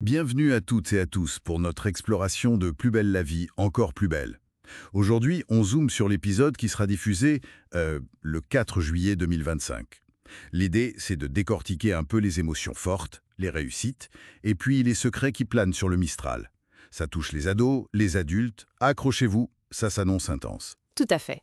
Bienvenue à toutes et à tous pour notre exploration de Plus belle la vie, encore plus belle. Aujourd'hui, on zoome sur l'épisode qui sera diffusé le 4 juillet 2025. L'idée, c'est de décortiquer un peu les émotions fortes, les réussites, et puis les secrets qui planent sur le Mistral. Ça touche les ados, les adultes. Accrochez-vous, ça s'annonce intense. Tout à fait.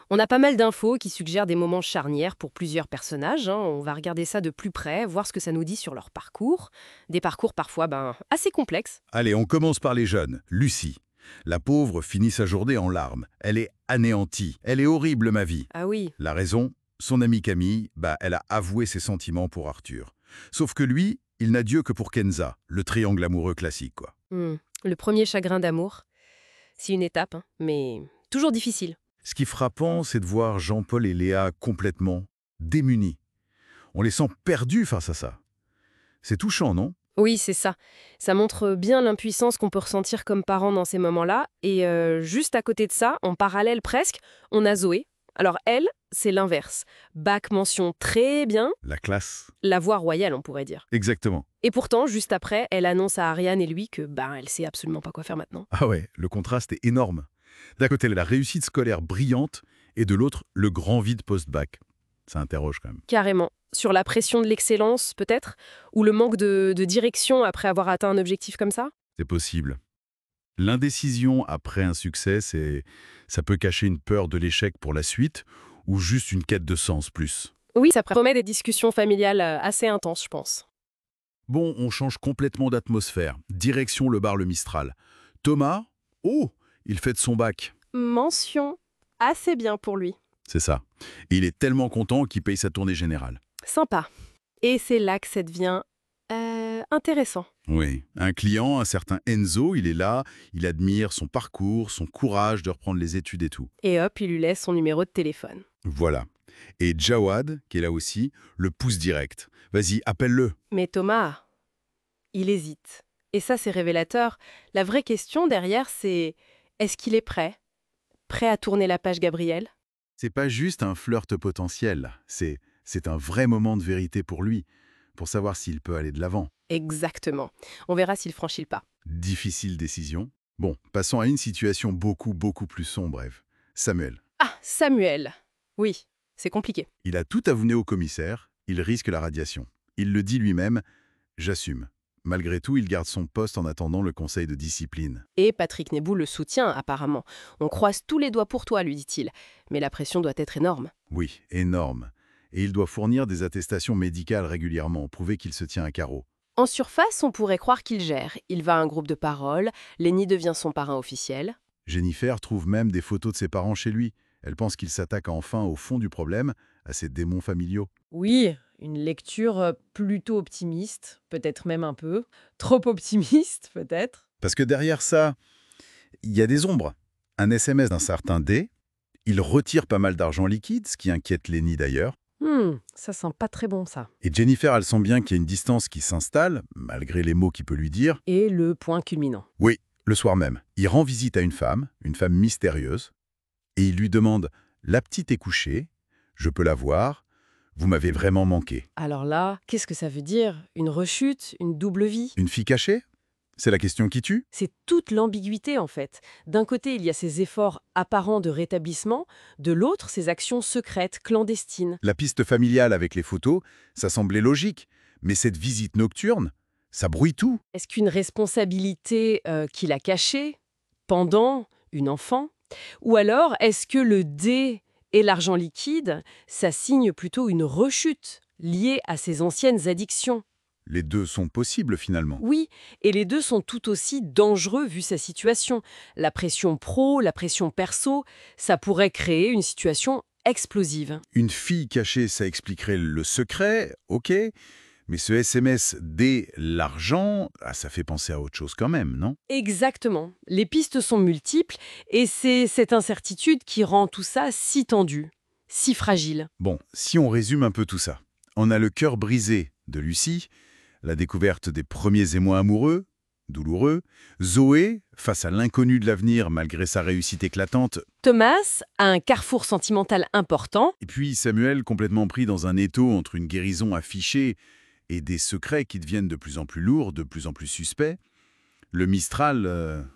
On a pas mal d'infos qui suggèrent des moments charnières pour plusieurs personnages. On va regarder ça de plus près, voir ce que ça nous dit sur leur parcours. Des parcours parfois assez complexes. Allez, on commence par les jeunes. Lucie. La pauvre finit sa journée en larmes. Elle est anéantie. Elle est horrible, ma vie. Ah oui, La raison, son amie Camille, elle a avoué ses sentiments pour Arthur. Sauf que lui, il n'a Dieu que pour Kenza, le triangle amoureux classique, quoi. le premier chagrin d'amour. C'est une étape, mais toujours difficile. Ce qui est frappant, c'est de voir Jean-Paul et Léa complètement démunis. On les sent perdus face à ça. C'est touchant, non? Oui, c'est ça. Ça montre bien l'impuissance qu'on peut ressentir comme parent dans ces moments-là. Et juste à côté de ça, en parallèle presque, on a Zoé. Alors elle, c'est l'inverse. Bac mention très bien, La classe. la voie royale on pourrait dire. Exactement. Et pourtant, juste après, elle annonce à Ariane et lui que elle sait absolument pas quoi faire maintenant. Ah ouais, le contraste est énorme. D'un côté, la réussite scolaire brillante, et de l'autre, le grand vide post-bac. Ça interroge quand même. Carrément. Sur la pression de l'excellence, peut-être? Ou le manque de direction après avoir atteint un objectif comme ça? C'est possible. L'indécision après un succès, ça peut cacher une peur de l'échec pour la suite ou juste une quête de sens plus. Oui, ça promet des discussions familiales assez intenses, je pense. Bon, on change complètement d'atmosphère. Direction le bar Le Mistral. Thomas, oh, il fête son bac. Mention assez bien pour lui. C'est ça. Et il est tellement content qu'il paye sa tournée générale. Sympa. Et c'est là que ça devient intéressant. Oui. Un client, un certain Enzo, il est là, il admire son parcours, son courage de reprendre les études et tout. Et hop, il lui laisse son numéro de téléphone. Voilà. Et Jawad, qui est là aussi, le pousse direct. Vas-y, appelle-le. Mais Thomas, il hésite. Et ça, c'est révélateur. La vraie question derrière, c'est est-ce qu'il est prêt? Prêt à tourner la page Gabriel? C'est pas juste un flirt potentiel, c'est un vrai moment de vérité pour lui, pour savoir s'il peut aller de l'avant. Exactement. On verra s'il franchit le pas. Difficile décision. Bon, passons à une situation beaucoup plus sombre, Ève. Samuel. Ah, Samuel. Oui, c'est compliqué. Il a tout avoué au commissaire, il risque la radiation. Il le dit lui-même, j'assume. Malgré tout, il garde son poste en attendant le conseil de discipline. Et Patrick Nebou le soutient, apparemment. On croise tous les doigts pour toi, lui dit-il. Mais la pression doit être énorme. Oui, énorme. Et il doit fournir des attestations médicales régulièrement, prouver qu'il se tient à carreau. En surface, on pourrait croire qu'il gère. Il va à un groupe de parole, Lenny devient son parrain officiel. Jennifer trouve même des photos de ses parents chez lui. Elle pense qu'il s'attaque enfin au fond du problème, à ses démons familiaux. Oui, une lecture plutôt optimiste, peut-être même un peu. Trop optimiste, peut-être. Parce que derrière ça, il y a des ombres. Un SMS d'un certain D, il retire pas mal d'argent liquide, ce qui inquiète Lenny d'ailleurs. Ça sent pas très bon, ça. Et Jennifer, elle sent bien qu'il y a une distance qui s'installe, malgré les mots qu'il peut lui dire. Et le point culminant. Oui, le soir même, il rend visite à une femme mystérieuse, et il lui demande « La petite est couchée, je peux la voir, vous m'avez vraiment manqué. Alors là, qu'est-ce que ça veut dire? Une rechute? Une double vie? Une fille cachée? C'est la question qui tue? C'est toute l'ambiguïté, en fait. D'un côté, il y a ces efforts apparents de rétablissement, de l'autre, ces actions secrètes, clandestines. La piste familiale avec les photos, ça semblait logique, mais cette visite nocturne, ça brouille tout. Est-ce qu'une responsabilité qu'il a cachée pendant une enfant? Ou alors, est-ce que le dé et l'argent liquide, ça signe plutôt une rechute liée à ses anciennes addictions? Les deux sont possibles finalement. Oui, et les deux sont tout aussi dangereux vu sa situation. La pression pro, la pression perso, ça pourrait créer une situation explosive. Une fille cachée, ça expliquerait le secret, ok, mais ce SMS dès l'argent, ça fait penser à autre chose quand même, non? Exactement. Les pistes sont multiples et c'est cette incertitude qui rend tout ça si tendu, si fragile. Bon, si on résume un peu tout ça, on a le cœur brisé de Lucie, la découverte des premiers émois amoureux, douloureux, Zoé, face à l'inconnu de l'avenir malgré sa réussite éclatante, Thomas a un carrefour sentimental important. et puis Samuel complètement pris dans un étau entre une guérison affichée et des secrets qui deviennent de plus en plus lourds, de plus en plus suspects. Le Mistral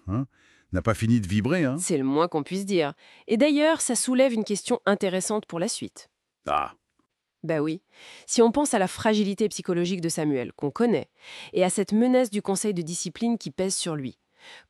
n'a pas fini de vibrer, hein. C'est le moins qu'on puisse dire. Et d'ailleurs, ça soulève une question intéressante pour la suite. Ah, Bah oui. Si on pense à la fragilité psychologique de Samuel, qu'on connaît, et à cette menace du conseil de discipline qui pèse sur lui,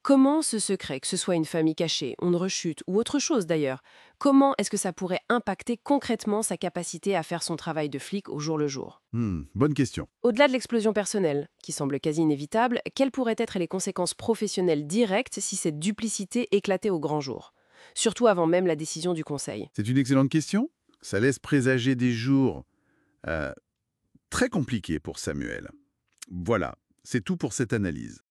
comment ce secret, que ce soit une famille cachée, une rechute ou autre chose d'ailleurs, comment est-ce que ça pourrait impacter concrètement sa capacité à faire son travail de flic au jour le jour? bonne question. Au-delà de l'explosion personnelle, qui semble quasi inévitable, quelles pourraient être les conséquences professionnelles directes si cette duplicité éclatait au grand jour? Surtout avant même la décision du conseil. C'est une excellente question. Ça laisse présager des jours euh, très compliqués pour Samuel. Voilà, c'est tout pour cette analyse.